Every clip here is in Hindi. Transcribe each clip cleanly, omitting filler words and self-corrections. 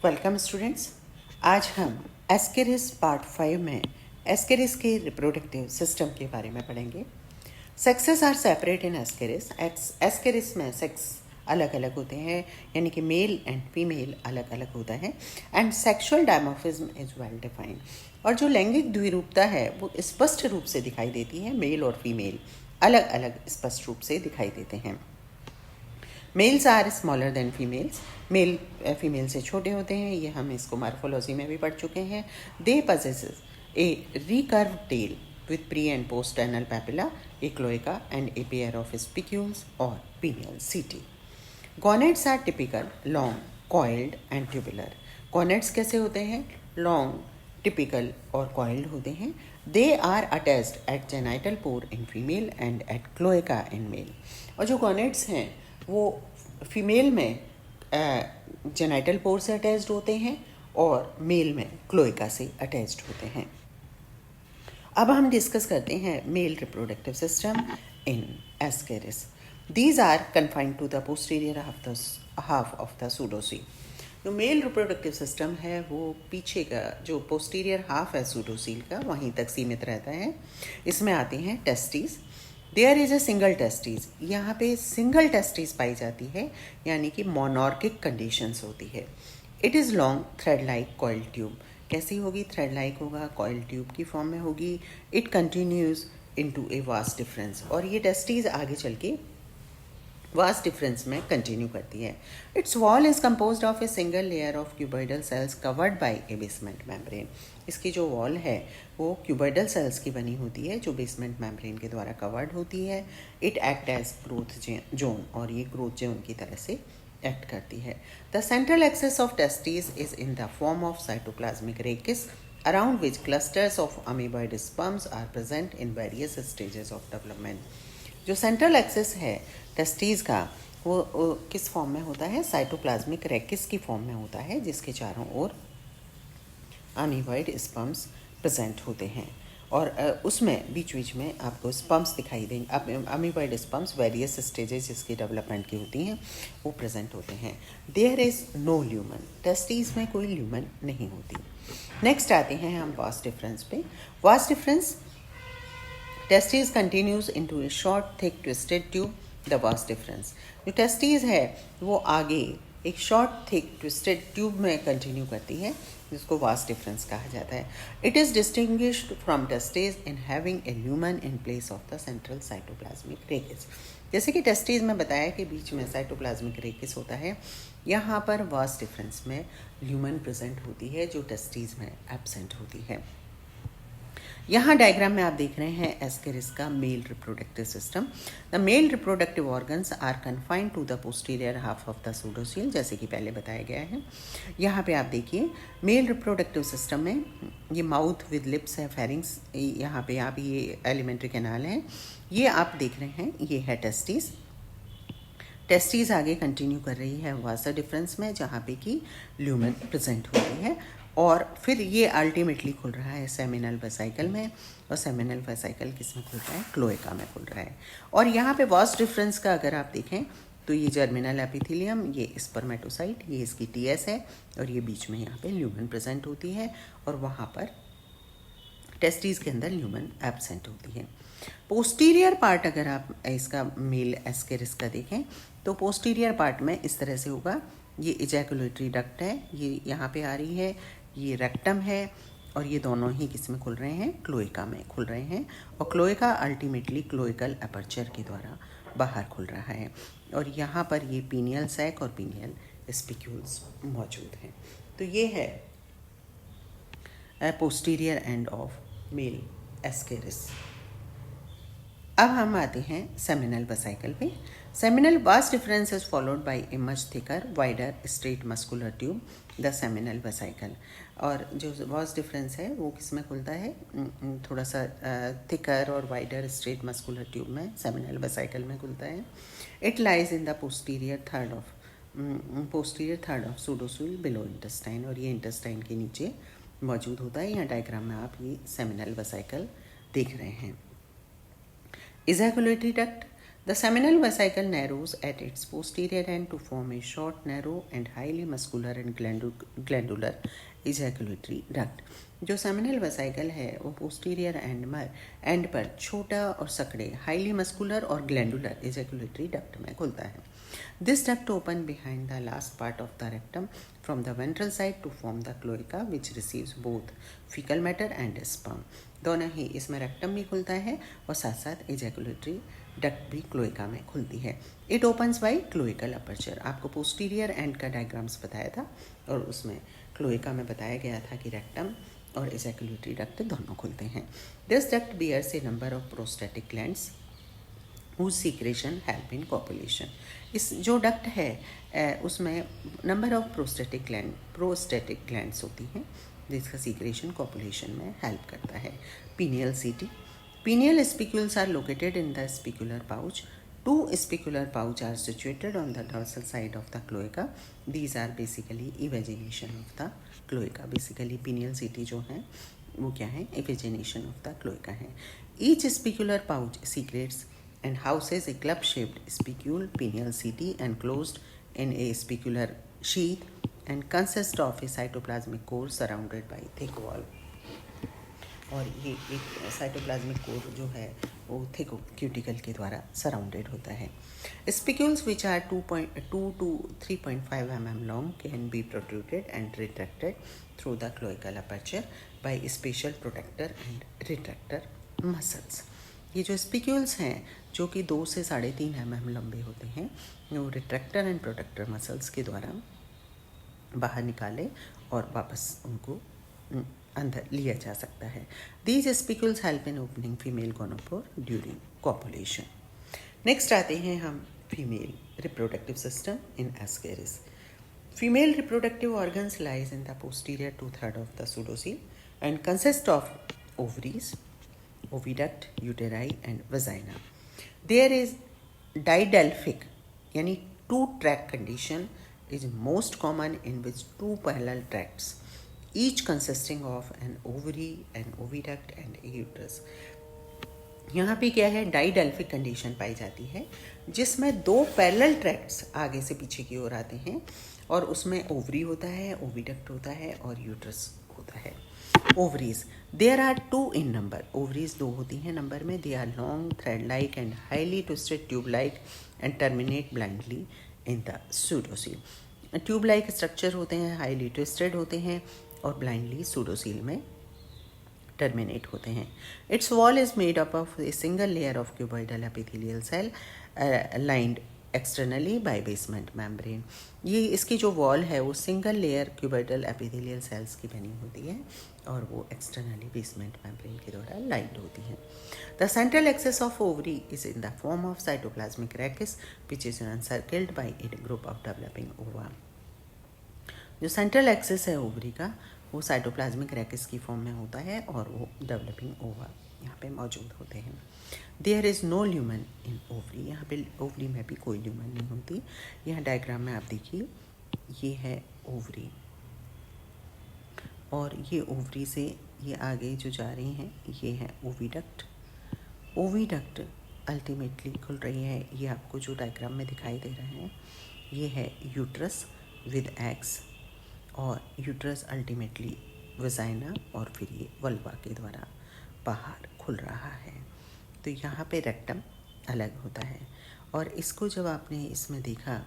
Welcome students. आज हम एस्केरिस पार्ट 5 में एस्केरिस के रिप्रोडक्टिव सिस्टम के बारे में पढ़ेंगे। Sexes are separate in Ascaris. Ascaris में सेक्स अलग अलग होते हैं, यानी कि मेल एंड फीमेल अलग अलग होता है। And sexual dimorphism is well defined. और जो लैंगिक द्विरूपता है वो स्पष्ट रूप से दिखाई देती है। मेल और फीमेल अलग अलग स्पष्ट रूप से दिखाई देते हैं। Males are smaller than females. Male female से छोटे होते हैं, ये हम इसको मार्फोलॉजी में भी पढ़ चुके हैं। They possesses a recurve tail with pre and post anal papilla, a cloaca and a pair of spicules or pineal setae. Gonads are typical, long, coiled and tubular. Gonads कैसे होते हैं? Long, typical और coiled होते हैं. They are attached at genital pore in female and at cloaca in male. और जो gonads हैं वो फीमेल में जेनाइटल पोर से अटैच्ड होते हैं और मेल में क्लोएका से अटैच्ड होते हैं। अब हम डिस्कस करते हैं male reproductive system in Ascaris. These are confined to the posterior half of the pseudocoel. जो मेल रिप्रोडक्टिव सिस्टम है वो पीछे का जो पोस्टीरियर हाफ है सूडोसील का, वहीं तक सीमित रहता है। इसमें आते हैं testis. There is a single testis. यहाँ पे सिंगल टेस्टिस पाई जाती है, यानी कि मोनॉर्किक कंडीशंस होती है। It is long thread like coil tube. कैसी होगी? थ्रेड लाइक होगा, कॉइल ट्यूब की फॉर्म में होगी। It continues into a vast difference. और ये टेस्टिस आगे चल के वास्ट डिफरेंस में कंटिन्यू करती है। Its wall is compose of a single layer of cuboidal cells covered by a basement membrane. इसकी जो वॉल है वो क्यूबॉइडल सेल्स की बनी होती है जो बेसमेंट मेम्ब्रेन के द्वारा कवर्ड होती है। It act as growth zone, और ये ग्रोथ जोन की तरह से एक्ट करती है। The central axis of testis is in the form of cytoplasmic rachis around which clusters of amoeboid sperms are present in various stages of development. जो सेंट्रल एक्सेस है टेस्टिस का वो किस फॉर्म में होता है? साइटोप्लाज्मिक रेकिस की फॉर्म में होता है, जिसके चारों ओर अमीबॉइड स्पर्म्स प्रेजेंट होते हैं। और उसमें बीच बीच में आपको स्पर्म्स दिखाई देंगे। अमीबॉइड स्पर्म्स वेरियस स्टेजेस जिसकी डेवलपमेंट की होती हैं वो प्रेजेंट होते हैं। There is no lumen. Testis में कोई ल्यूमन नहीं होती। नेक्स्ट आते हैं हम वास्ट डिफरेंस पे। Vas deferens, testis continues into a short thick twisted tube. The vas deferens, जो टेस्टिस है वो आगे एक शॉर्ट थिक ट्विस्टेड ट्यूब में कंटिन्यू करती है, जिसको वास्ट डिफरेंस कहा जाता है। It is distinguished from testis in having a lumen in place of the central cytoplasmic rachis. जैसे कि टेस्टिस में बताया कि बीच में साइटोप्लाज्मिक रेकिस होता है, यहाँ पर वास्ट डिफरेंस में ल्यूमन प्रेजेंट होती है जो टेस्टिस में एब्सेंट होती है। यहाँ डायग्राम में आप देख रहे हैं एस्केरिस का male reproductive system. The male reproductive organs are confined to the posterior half of the pseudocoel, जैसे कि पहले बताया गया है। यहाँ पे आप देखिए मेल रिप्रोडक्टिव सिस्टम में ये माउथ विद लिप्स है, फेरिंग्स, यहाँ पे आप ये एलिमेंट्री कैनाल है, ये आप देख रहे हैं, ये है टेस्टिस। टेस्टिस आगे कंटिन्यू कर रही है वास्टर डिफरेंस में, जहाँ पे कि ल्यूमन प्रेजेंट होती है। और फिर ये अल्टीमेटली खुल रहा है सेमिनल वेसाइकल में, और सेमिनल वेसाइकल किस में खुल रहा है? क्लोएका में खुल रहा है। और यहाँ पे वास्ट डिफरेंस का अगर आप देखें तो ये जर्मिनल एपिथेलियम, ये स्पर्मेटोसाइट, ये इसकी टीएस है, और ये बीच में यहाँ पे ल्यूमन प्रेजेंट होती है, और वहाँ पर टेस्टिस के अंदर ल्यूमन एब्सेंट होती है। पोस्टीरियर पार्ट अगर आप इसका मेल एस्केरिस का देखें तो पोस्टीरियर पार्ट में इस तरह से होगा। ये इजैकुलेटरी डक्ट है, ये यहाँ पे आ रही है, ये रेक्टम है, और ये दोनों ही किस में खुल रहे हैं? क्लोएका में खुल रहे हैं। और क्लोएका अल्टीमेटली क्लोएकल अपर्चर के द्वारा बाहर खुल रहा है। और यहाँ पर ये पीनियल सैक और पीनियल स्पिक्यूल्स मौजूद हैं। तो ये है posterior end of male Ascaris. अब हम आते हैं सेमिनल वेसाइकल पे। Seminal vast difference is followed by a much thicker wider straight muscular tube, the seminal vesicle. और जो वास्ट डिफरेंस है वो किस में खुलता है? थोड़ा सा थिकर और वाइडर स्ट्रेट मस्कुलर ट्यूब में, सेमिनल वेसाइकल में खुलता है। It lies in the posterior third of pseudocoel below intestine, और ये इंटेस्टाइन के नीचे मौजूद होता है। यहाँ डायग्राम में आप ये सेमिनल वेसाइकल देख रहे हैं। Ejaculatory duct, The seminal vesicle narrows at its posterior end to form a short, narrow and highly muscular and glandular ejaculatory duct. जो सेमिनल वेसाइकल है वो पोस्टीरियर एंड पर छोटा और सकड़े हाईली मस्कुलर और ग्लैंडुलर एजैकुलेटरी डक्ट में खुलता है. This duct open behind the last part of the rectum from the ventral side to form the cloaca which receives both faecal matter and sperm. दोनों ही इसमें रेक्टम भी खुलता है और साथ साथ एजैकुलेटरी डक्ट भी क्लोएका में खुलती है. It opens by cloacal aperture. आपको पोस्टीरियर एंड का डायग्राम्स बताया था और उसमें क्लोएका में बताया गया था कि रेक्टम और एजैकुलेटरी डक्ट दोनों खुलते हैं. This duct bears a number of prostatic glands whose secretion help in copulation. इस जो डक्ट है उसमें नंबर ऑफ प्रोस्टेटिक ग्लैंड्स होती हैं जिसका सीक्रेशन कॉपुलेशन में हेल्प करता है. पीनियल सीटी. Pineal spicules are located in the spicular pouch. Two spicular pouch are situated on the dorsal side of the cloaca. These are basically evagination of the cloaca. Basically pineal city जो है वो क्या है, evagination of the cloaca है. Each spicular pouch secretes and houses a club-shaped spicule, pineal city, enclosed in a spicular sheath and consists of a cytoplasmic core surrounded by thick wall. और ये एक साइटोप्लाज्मिक कोर जो है वो थिक क्यूटिकल के द्वारा सराउंडेड होता है. Spicules which are 2.2 to 3.5 mm long can be protruded and retracted through the cloacal aperture by special protractor and retractor muscles. ये जो स्पिक्यूल्स हैं जो कि 2 से 3.5 mm लंबे होते हैं वो रिट्रैक्टर एंड प्रोटेक्टर मसल्स के द्वारा बाहर निकाले और वापस उनको अंदर लिया जा सकता है. These spicules help in opening female gonopore during copulation. Next आते हैं हम female reproductive system in Ascaris. Female reproductive organs lies in the posterior 2/3 of the pseudocele and consist of ovaries, oviduct, uteri and vagina. There is didelphic यानी 2-track condition is most common in which 2 parallel tracts each consisting of an ovary, an oviduct and a uterus. यहाँ पे क्या है, डाइडेल्फिक कंडीशन पाई जाती है जिसमें 2 पैरेलल ट्रैक्ट्स आगे से पीछे की ओर आते हैं और उसमें ओवरी होता है, ओविडक्ट होता है और यूट्रस होता है. Ovaries there are 2 in number. Ovaries 2 होती हैं नंबर में. They are long thread like and highly twisted tube like and terminate blindly in the pseudocoel. Tube like structure होते हैं, हाईली ट्विस्टेड होते हैं और ब्लाइंडली सूडोसील में टर्मिनेट होते हैं. Its wall is made up of a single layer of cuboidal epithelial cell lined externally by basement membrane. ये इसकी जो वॉल है वो single layer cuboidal epithelial cells की बनी होती है और वो एक्सटर्नली बेसमेंट मेम्ब्रेन के द्वारा लाइंड होती है. The central axis of ovary is in the form of cytoplasmic rachis which is encircled by a group of developing ova. जो सेंट्रल एक्सिस है ओवरी का वो साइटोप्लाज्मिक रेकिस की फॉर्म में होता है और वो डेवलपिंग ओवा यहाँ पे मौजूद होते हैं. There is no lumen in ovary. यहाँ पे ओवरी में भी कोई ल्यूमन नहीं होती. यहाँ डायग्राम में आप देखिए ये है ओवरी और ये ओवरी से ये आगे जो जा रही हैं ये है ओविडक्ट. ओविडक्ट अल्टीमेटली खुल रही है, ये आपको जो डायग्राम में दिखाई दे रहे हैं ये है यूट्रस विद एग्स और यूट्रस अल्टीमेटली वजाइना और फिर ये वल्वा के द्वारा बाहर खुल रहा है. तो यहाँ पे रेक्टम अलग होता है और इसको जब आपने इसमें देखा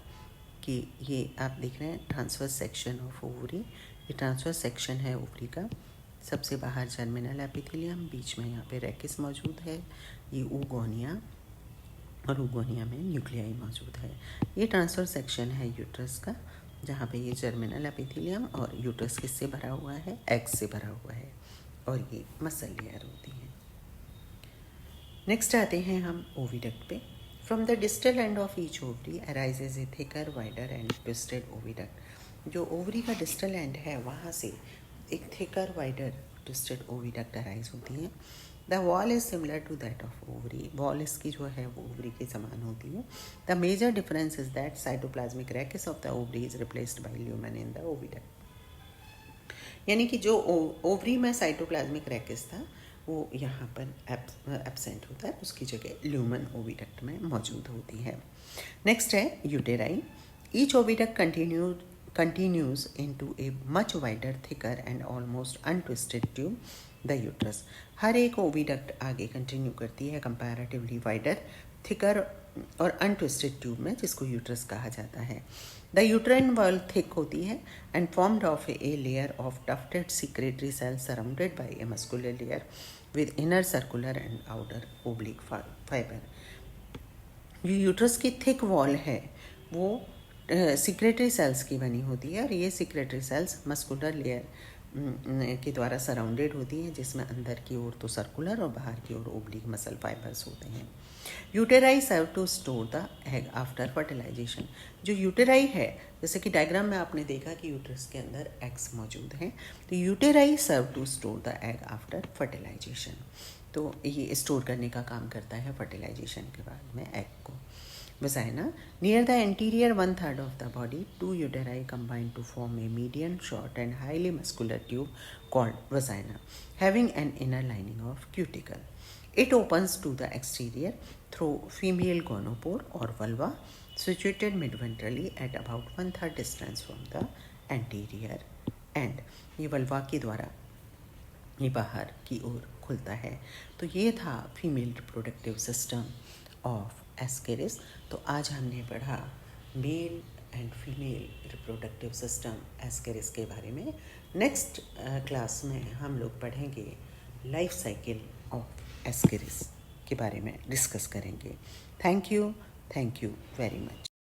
कि ये आप देख रहे हैं ट्रांसवर्स सेक्शन ऑफ ओवरी. ये ट्रांसवर्स सेक्शन है ओवरी का. सबसे बाहर जर्मिनल एपिथेलियम, बीच में यहाँ पे रेकिस मौजूद है. ये ऊगोनिया और ऊगोनिया में न्यूक्लियाई मौजूद है. ये ट्रांसवर्स सेक्शन है यूट्रस का जहाँ पे ये जर्मिनल एपिथेलियम और यूट्रस किससे भरा हुआ है, एग्स से भरा हुआ है और ये मसल लेयर होती है. नेक्स्ट आते हैं हम ओविडक्ट पे. From the distal end of each ovary arises a thicker wider and twisted oviduct. जो ओवरी का डिस्टल एंड है वहाँ से एक thicker wider twisted oviduct arise होती है. The wall is similar to that of ovary. Wall इसकी जो है वो ओवरी के समान होती है. The major difference is that cytoplasmic rachis of the ovary is replaced by lumen in the oviduct. यानी कि जो ओवरी में साइटोप्लाज्मिक रेकिस था वो यहाँ पर एब्सेंट होता है, उसकी जगह ल्यूमन ओविडक्ट में मौजूद होती है। नेक्स्ट है uteri. Each oviduct continues into a much wider, thicker and almost untwisted tube, the uterus. हर एक ओविडक्ट आगे कंटिन्यू करती है कंपैरेटिवली वाइडर, थिकर और अनट्विस्टेड ट्यूब में, जिसको यूट्रस कहा जाता है। द यूट्राइन वॉल थिक होती है and formed of a layer of tufted secretory cells surrounded by a muscular layer with inner circular and outer oblique fibre. जो यूट्रस की थिक वॉल है वो सिक्रेटरी सेल्स की बनी होती है और ये सिक्रेटरी सेल्स मस्कुलर लेयर के द्वारा सराउंडेड होती हैं, जिसमें अंदर की ओर तो सर्कुलर और बाहर की ओर ओब्लिक मसल फाइबर्स होते हैं। Uteri serve to store the egg after fertilisation. जो यूटेराई है, जैसे कि डायग्राम में आपने देखा कि यूट्रस के अंदर एग्स मौजूद हैं, तो uteri serve to store the egg after fertilisation. तो ये स्टोर करने का काम करता है फर्टिलाइजेशन के बाद में एग को। Vagina. Near the anterior 1/3 of the body, two uteri combine to form a median, short and highly muscular tube called vagina, having an inner lining of cuticle. It opens to the exterior through female gonopore or vulva, situated midventrally at about 1/3 distance from the anterior end. ये vulva के द्वारा ये बाहर की ओर खुलता है। तो ये था female reproductive system of Ascaris. तो आज हमने पढ़ा male and female reproductive system Ascaris के बारे में। नेक्स्ट क्लास में हम लोग पढ़ेंगे लाइफ साइकिल ऑफ एस्केरिस के बारे में डिस्कस करेंगे। Thank you very much.